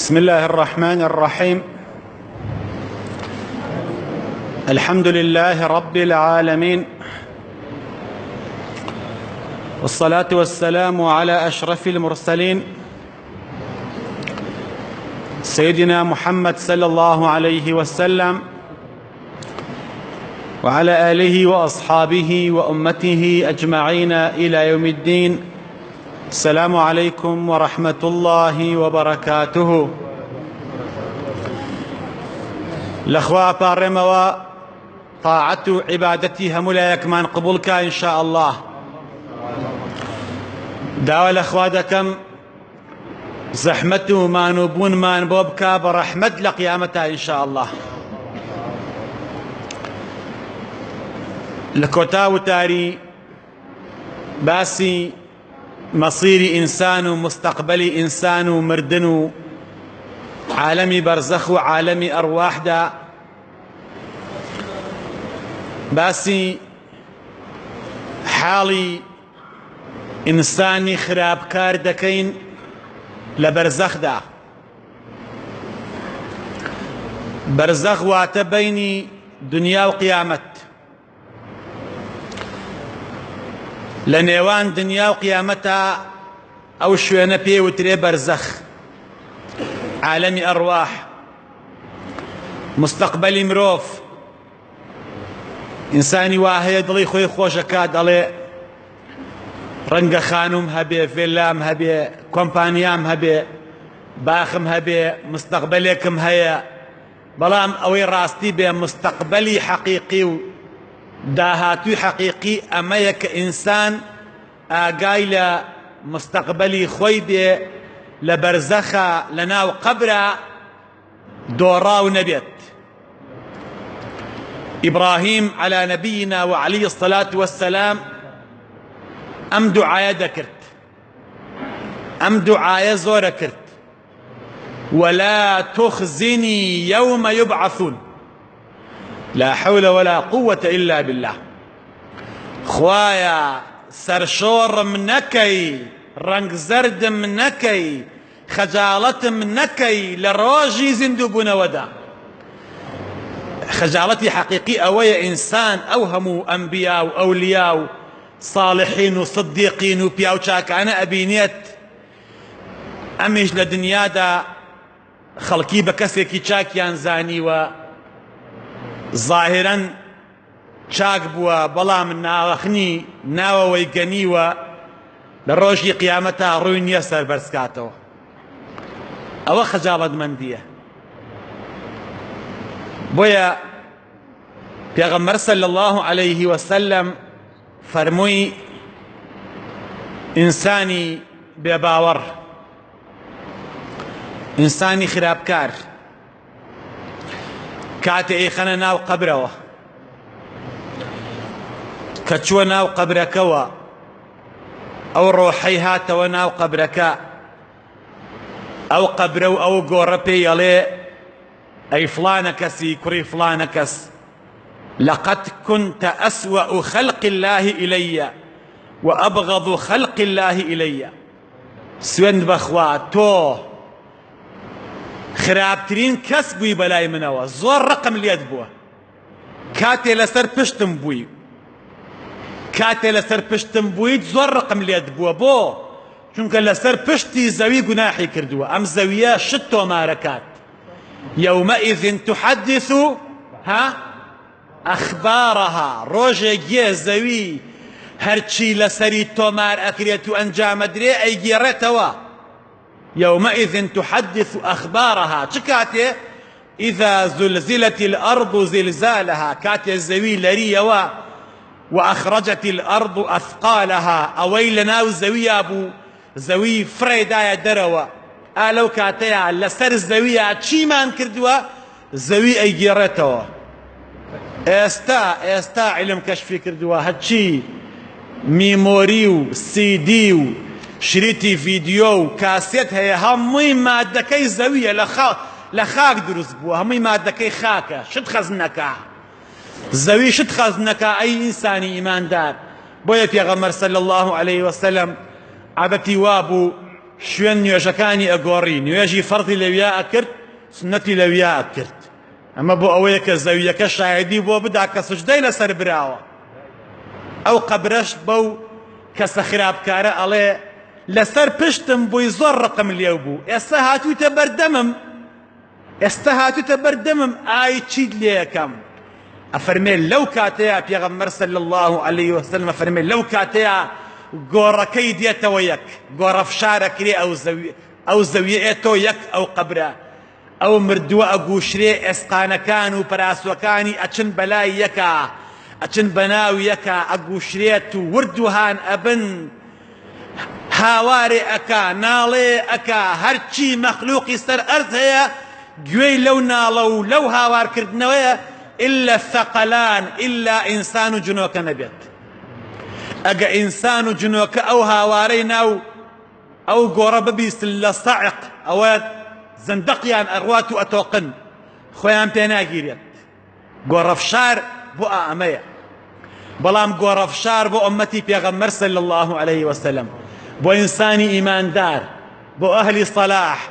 بسم الله الرحمن الرحيم. الحمد لله رب العالمين، والصلاة والسلام على أشرف المرسلين سيدنا محمد صلى الله عليه وسلم وعلى آله وأصحابه وأمته أجمعين إلى يوم الدين. السلام عليكم ورحمة الله وبركاته. لخوا بارموا طاعة عبادتي همولا يكمان قبولك إن شاء الله. داوى لخوا دكم زحمته ما نبون ما نبوبك برحمة لقيامتها إن شاء الله. لكوتا وتاري باسي مصير إنسان ومستقبل إنسان ومردن عالمي برزخ وعالمي أرواح دا باسي حالي إنساني خراب كار دكين لبرزخ دا. برزخ واتبيني دنيا وقيامت، لنيوان دنيا وقيامتها أو شوينة بي وتري برزخ عالمي أرواح مستقبلي مروف إنساني واهي دلي خوي خوشكا دلي رنگ خانوم هبي فيلام هبي كومبانيام هبي باخم هبي مستقبليكم هيا بلام أوي راستي بي مستقبلي حقيقي داهاتوی حقیقی ئەمە یەک ئینسان ئاگای لە مستەقبەلی خۆی بێ لە بەرزەخە لە ناو قەبرە دۆڕاو نەبێت. ئیبراهیم على نبينا وعليه الصلاة والسلام ئەم دوعایە دەکرد، ئەم دوعایە زۆرە کرد، ولا تخزني يوم يبعثون لا حول ولا قوة إلا بالله. خوايا سرشور منكي رنگ زرد منكي خجالت منكي لروجي زندوبون ودا. خجالتي حقيقي أوي إنسان أوهموا أنبياء وأولياء صالحين وصديقين وبياو شاك أنا أبينيت أمش لدنيا دا خلقي بكسكي شاك ينزاني و ظاهرا چاک بووە بەڵام ناوەخنی ناوەوەی گەنیوە لە ڕۆژی قیامەتە ڕووی نییە سەر بەرزکاتەوە. ئەوە خەجاڵەتمەندیە. بۆیە پێغەمبەر صلی الله عليه وسلم فەرمووی ئینسانی بێباوەڕ، ئینسانی خراپکار کاتێ ئەیخەنە ناو قەبرەوە کە چووە ناو قەبرەکەوە ئەو ڕۆحەی هاتەوە ناو قەبرەکە، ئەو قەبرە و ئەو گۆڕە پێی ئەڵێ ئەی فڵانە کەسی کوڕی فڵانە کەس لەقەد كنت أسوأ خلق الله إلي وأبغض خلق الله إلي. سوێند بەخوا تۆ خراپترین کەس بووی بەلای منەوە، زۆر ڕقم لێت بووە کاتێ لەسەر پشتم بووی، کاتێ لەسەر پشتم بوویت زۆر ڕقم لێت بووە. بۆ چونکە لەسەر پشتی زەوی گوناحی کردووە، ئەم زەویە شت تۆمارەکات. يومئذ تحدث أخبارها. ڕۆژێک گێ زەوی هەرچی لەسەری تۆمار ئەکرێت و ئەنجامەدرێ ئەیگێڕێتەوە. يومئذ تحدث أخبارها. چكاتي إذا زلزلت الأرض زلزالها. كاتي الزوي لريوا وأخرجت الأرض أثقالها. أويلنا الزوي أبو زوي فريدا دروا ألو كاتيا لسر الزوية تشيمان كردوا زوي أيجيرتوا. استا علم كشفي كردوا هاتشي ميموريو سيديو شريتي فيديو كاسيت هي همي مادەکەی زەویە لە خاک دروست بووە، هەمووی مادەکەی خاکە، شت خەزنەکە زەوی شت خەزنەکە. ئەی ئینسانی ئیماندار، بۆیە پێغەمبەر صلی الله عليه وسلم عادەتی وابوو شوێن نوێژەکانی ئەگۆڕی نوێژی فەردی لەویا ئەکرد سنەتی لەویا ئەکرد ئەمە بۆ ئەوەیە کە زەویەکە شایدی بۆ بدا کە سوجدەی لەسەر براوە ئەو قەبرەش بەو کەسە خراپکارە ئەڵێ لەسەر پشتم بووی زۆر ڕقم لێو بوو ئێستا هاتوویتە بەردەمم ئای چیت لێ یەکەم ئەفەرمێ لەو کاتەیە پێغەمبەر صلی الله علیه وسلم ئەفەرمێ لەو کاتەیە گۆڕەکەی دێتەوە یەک گۆڕەفشارەکرێ ئەو زەویە ئێتەوە یەک ئەو قەبرە ئەو مردووە ئەگووشرێ ئێسقانەکان و پەراسوەکانی ئەچن بەلای یەکە ئەچن بەناو یەکە ئەگووشرێت و ورد و هان ئەبن هاوارێ ئەکا ناڵێ ئەکا هەرچی مەخلووقی سەر ئەرز هەیە گوێی لەو ناڵە و لەو هاوارکردنەوەیە إلا الثقلان إلا إنسان جنوك نبيت أجا إنسان جنوك أو هاوارين أو قرب بيس للصعق أو زندقيان أغوات أتوقن خويا بيناجيريت قرفشار بو أمية بلام قرفشار بو أمتي بيغمر صلى الله عليه وسلم بو إنساني إيمان دار بو أهل صلاح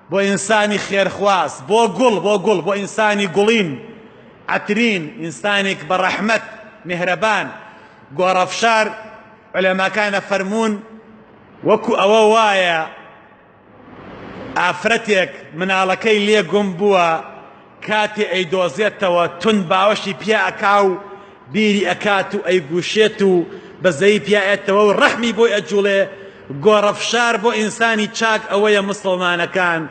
بو إنساني خير خواس بو قل بو إنساني قلين عترين إنسانك برحمة مهربان قرفشار علماء كان فرمون وكو أوايا ئافرەتێک مناڵەکەی لێ گوم بووە کاتێ ئەیدۆزێتەوە تون باوەشی پیا ئەکا و بیری ئەکات و ئەیگووشێت و بەزەی پیاەتەوە و ڕەحمی بۆی ئەجوڵێ گۆڕەفشار بۆ ئینسانی چاک ئەوەیە مسڵمانەکان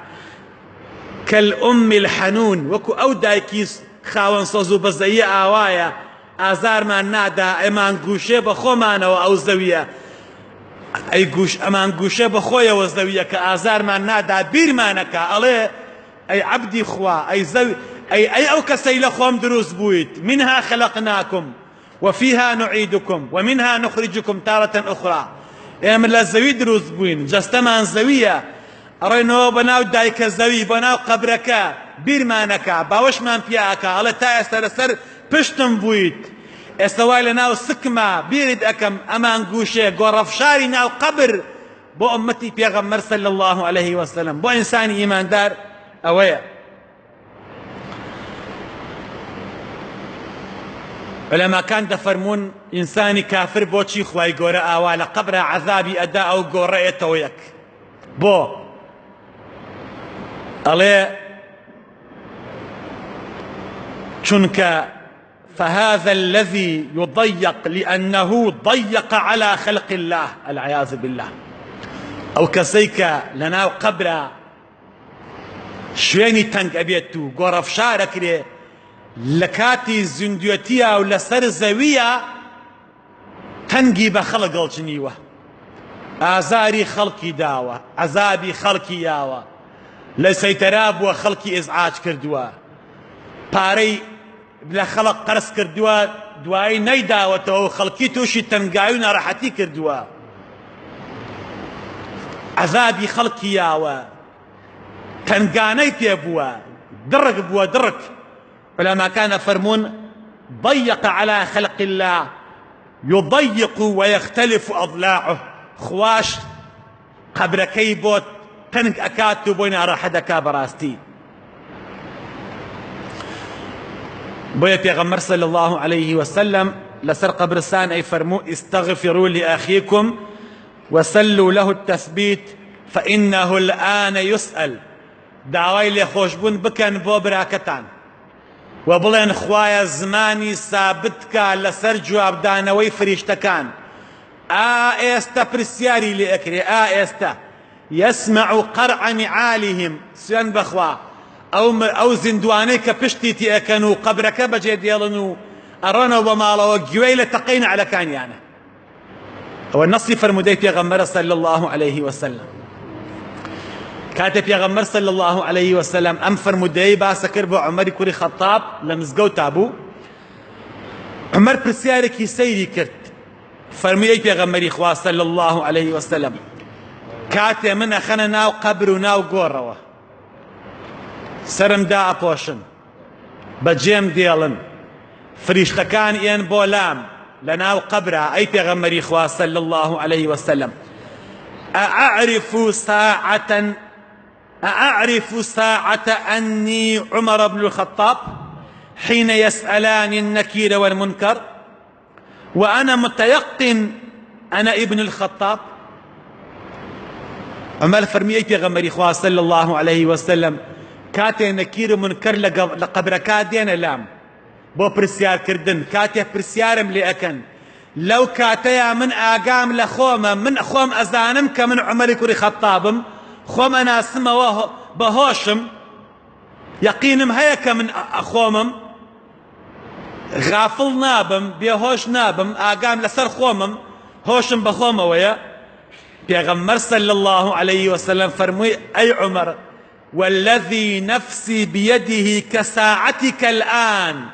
کەلئومی الحەنون وەکو ئەو دایکی خاوەن سەز و بەزەیی ئاوایە ئازارمان نادا ئەمان گووشێ بە خۆمانەوە ئەو زەویە ئەمان گووشە بەخۆیەوە زەویە کە ئازارمان نادا بیرمانەکە ئەڵێ ئەی عەبدی خوا ئەی ئەو کەسەی لە خۆم دروست بوویت منها خەلەقناکم وفيها نعيدكم ومنها نخرجكم تارة أخرى ئێمە لە زەوی دروست بووین جەستەمان زەویە ئەڕێنەوە بەناو دایکە زەوی بەناو قەبرەکە بیرمانەکە باوەشمان پیاکە ئەڵێ تا ئێستا لەسەر پشتم بوویت ئێستا وای لە ناو سکمە بیرت ئەکەم ئەمان گووشێ گۆڕەفشاری ناو قەبر بۆ ئومەتی پێغەمبەر صلی الله عليه وسلم بۆ ئینسانی ئیماندار ئەوەیە علەماکان دەفەرمون ئینسانی کافر بۆچی خوای گەورە ئاوا لە قەبرە عەذابی ئەدا ئەو گۆڕەیەتەوە یەک بۆ ئەڵێ چونکە فهذا الذي يضيق لأنه ضيق على خلق الله العياذ بالله أو كسيك لنا قبر شويني تنك أبيتو غورف شارك لي لكاتي زندوتيا ولا سر زوية تنقي بخلق الجنيوة آزاري خلقي داوة عذابي خلقي ياوة لسيتراب وخلقي إزعاج كردوا باري لە خەڵق قەرز کردووە دوایی نەیداوەتەوە خەڵکی تووشی تەنگایی و ناڕەحەتی کردووە عەذابی خەڵکی یاوە تەنگانەی پێ بووە دڕک بووە دڕک علەماکان ئەفەرمون ضيق على خلق الله يضيق ويختلف أضلاعه خواش قبرەکەی بۆ تەنگ ئەکات و بۆی ناڕەحەت دەکا بەڕاستی بويا پیغمبر صلى الله عليه وسلم لسر قبرستان أي فرمو استغفروا لأخيكم وسلوا له التثبيت فإنه الآن يسأل دعوي لخوشبون بكن بوبراكتان وبلين خوايا زماني ثابتك لسر جواب دانوي فريشتكان آئستا برسياري لأكري آئستا يسمع قرع نعالهم سيان بخوا أو زندواني كبشتي تيأكنوا قبرك بجد يلنوا أرانا ومالا وجويلة تقين على كان يعني هو النص فرمودي بيغمر صلى الله عليه وسلم كاتب بيغمر صلى الله عليه وسلم أم فرمودي باسكر بو عمر كوري خطاب لمزقو تابو عمر برسيارك سيري كرت فرمودي بيغمري خوا صلى الله عليه وسلم كاتب من أخنا ناو قبر وناو قوروا سرم دا ئەپۆشن بەجێم دێڵن فریشتەکان ئێن بۆ لام لە ناو قەبرە ئەی پێغەمبەری خوا صلی الله عليه وسلم أعرف ساعة أني عمر بن الخطاب حين يسألاني النكير والمنكر وأنا متيقن أنا ابن الخطاب. عمر فرمي پیغمبری خوا صلى الله عليه وسلم كاتي نكير منكر لقبركات دين لام بو برسيار كردن كاتي برسيارم لأكن لو كاتيا من آقام لخوما من خوم أزانم كمن عمر كوري خطابم خوم أنا سما بهوشم يقينم هيك من أخومم غافل نابم بيهوش نابم آقام لسر خومم هوشم بخومه ويا پیغمبر صلى الله عليه وسلم فرمي أي عمر والذي نفسي بيده كساعتك الآن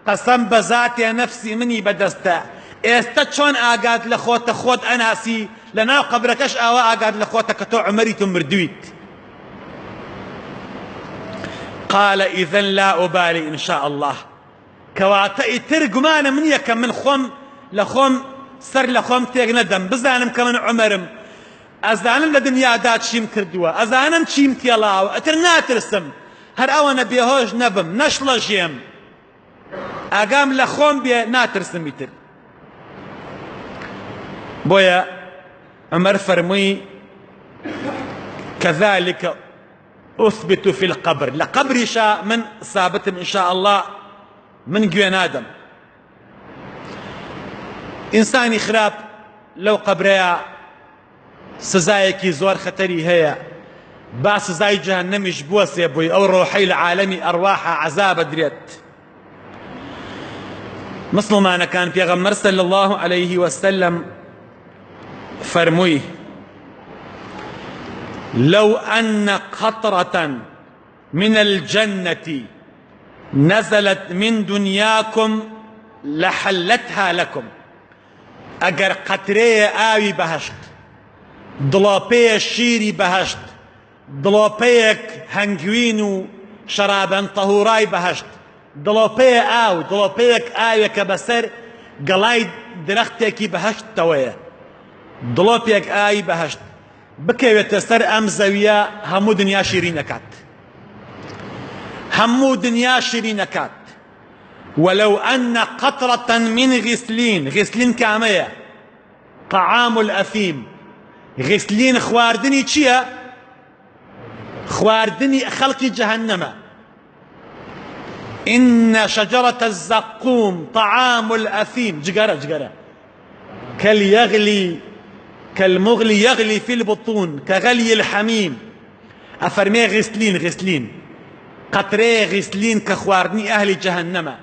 قسم بذاتي نفسي مني بدستا استشون آقاد لخوت خود أناسي لنا قبركش آوا آقاد لخوت كتو عمري تمردويت. قال إذن لا أبالي إن شاء الله كواتئي ترقمان من يكم من خوم لخوم سر لخوم تيغ ندم بزانم كمن عمرم أزانم لدنيا دات شيم كردوا أزانم شيم كيلاو أترنا ترسم هر أوانا بيهوش نبم نشلا جيم أقام لخوم بيه ناترسم يتر بويا عمر فرمي كذلك أثبت في القبر لقبر شاء من ثابتم إن شاء الله من جوين آدم إنساني خراب لو قبريا سزايكي زور خطري هي با سزاي جهنم يجبوس يا بوي أو روحي العالمي أرواح عذاب دريت مثل ما أنا كان پیغمبر صلى الله عليه وسلم فرموي لو أن قطرة من الجنة نزلت من دنياكم لحلتها لكم اگر قطره آوی بهشت دڵۆپەیە شیری بەهەشت دڵۆپەیەک هەنگوین و شەرابەن تەهوڕای بەهەشت دڵۆپەیە ئاو دڵۆپەیەک ئاوێکە بەسەر گەڵای درەختێکی بەهەشتەوەیە دڵۆپێک ئاوی بەهەشت بکەوێتە سەر ئەم زەویە هەموو دنیا شیری نەکات هەموو دنیا شیری نەکات ولو أن قطرة من غسلين غسلين كامية طعام الأثيم غسلين خواردني چيا خواردني خلق جهنم إن شجرة الزقوم طعام الأثيم جقرة كالمغلي يغلي في البطون كغلي الحميم أفرمي غسلين قطري غسلين كخواردني أهل جهنم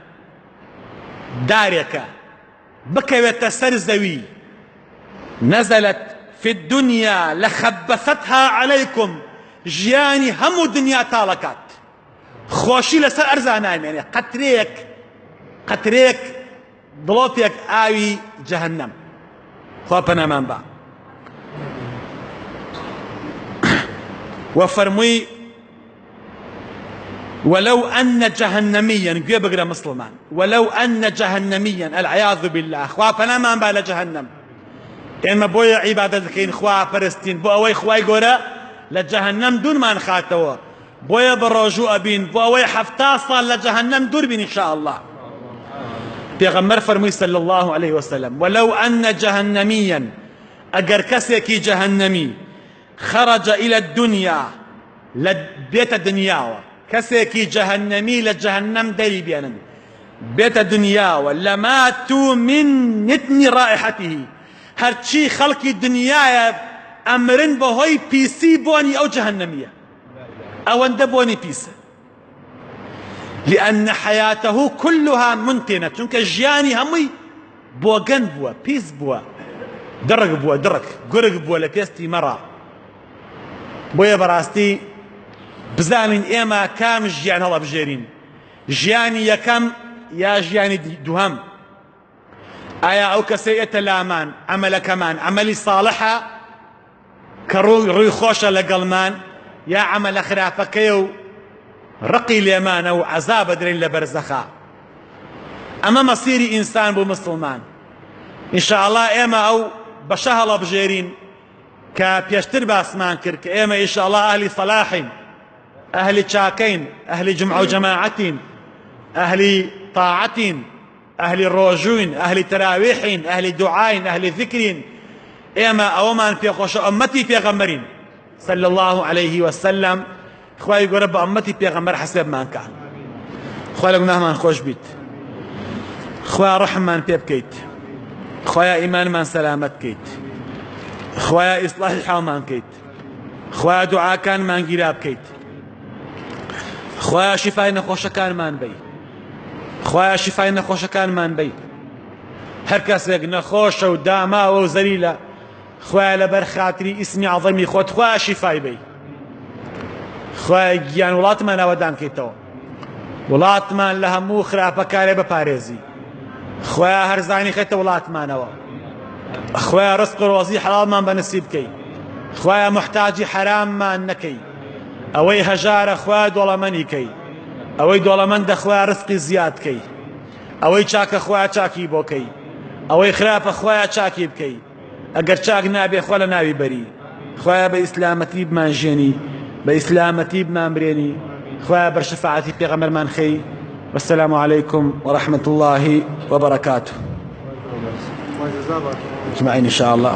دارك بكويت سرزوي نزلت في الدنيا لخبثتها عليكم جياني هم الدنيا تالكات خوشي لسر أرزانايم يعني قطريك ضلوتيك آوي جهنم خوابنا من بعض وفرمي ولو أن جهنميا بقرا مسلمان ولو أن جهنميا العياذ بالله خوابنا ما بال جهنم إما بويا عبادتكين خوا فرستين بو أوي خواي قورا لجهنم دون ما نخاتوا بويا بروجو أبين بو أوي حفتاصا لجهنم دور بين إن شاء الله پیغمبر فرمي صلى الله عليه وسلم ولو أن جهنميا أجر كسيكي جهنمي خرج إلى الدنيا لبيت الدنيا كسيكي جهنمي لجهنم دري بيانا بيت الدنيا ولماتوا من نتن رائحته هرچی خلقی دنیا امرن بهوی پیسی بونی او جهنمية او اند بوني پیسه لأن حياته كلها منتنة چونك جياني همي بوغن بوا پیس بوا درق بوا درق قرق بوا لبيستي مرة بويا براستي بزانين ايما كام جيان هلا بجيرين جياني يكم يا جياني دوهم آيا أو كسيئة لامان عمل كمان عملي صالحة كروي خوشة لقلمان يا عمل خرافكيو رقي اليمان أو عذاب درين لبرزخا أما مصيري إنسان بو مسلمان إن شاء الله إما أو بشهلا بجيرين کە پێشتر باسمان کرد کە ئێمە ئینشاءالله ئەهلی صلاحین، ئەهلی چاکەین، ئەهلی جمع و جەماعەتین، ئەهلی طاعەتین، ئەهلی ڕۆژووین، ئەهلی تەراویحین، ئەهلی دوعاین، ئەهلی ذیکرین. ئێمە ئەوەمان پێخۆشە ئومەتی پێغەمبەرین صلى الله عليه وسلم. خوای گەورە بە ئومەتی پێغەمبەر حەسێبمان کە، خوای لە گوناهمان خۆش بیت، خوای ڕەحممان پێ بکەیت، خوای ئیمانمان سەلامەت بکەیت، خوای ئیسلاحی حاڵمان بکەیت، خوای دوعاکانمان گیرا بکەیت، خوای شیفای نەخۆشەکانمان بەی، خوای شیفای نەخۆشەکانمان بەی. هەر کەسێک نەخۆشە و داماوە و زەلیلە، خوای لەبەر خاتری ئیسمی عەظەمی خۆت خوای شیفای بەی. خوای گیان وڵاتمان ئاوەدان بکەیتەوە، وڵاتمان لە هەموو خراپەکارێ بپارێزی، خوای هەرزانی خێتە وڵاتمانەوە، خوای ڕزق و ڕۆزی حەڵالمان بەنسیب بکەی، خوای محتاجی حراممان نەکەی، ئەوەی هەژارە خوای دۆڵەمەندی کەی، ئەوەی دۆڵەمەندە خوای ڕزقی زیاد بکەی، ئەوەی چاکە خوای چاکی بۆ کەی، ئەوەی خراپە خوای چاکی بکەی، ئەگەر چاک نابێ خوا لە ناوی بەری، خوای بە ئیسلامەتی بمانژێنی، بە ئیسلامەتی بمانبرێنی، خوای بەر شەفاعەتی پێغەمبەرمان خەی. والسلام عليكم ورحمة الله وبركاته. اجمعين إن شاء الله.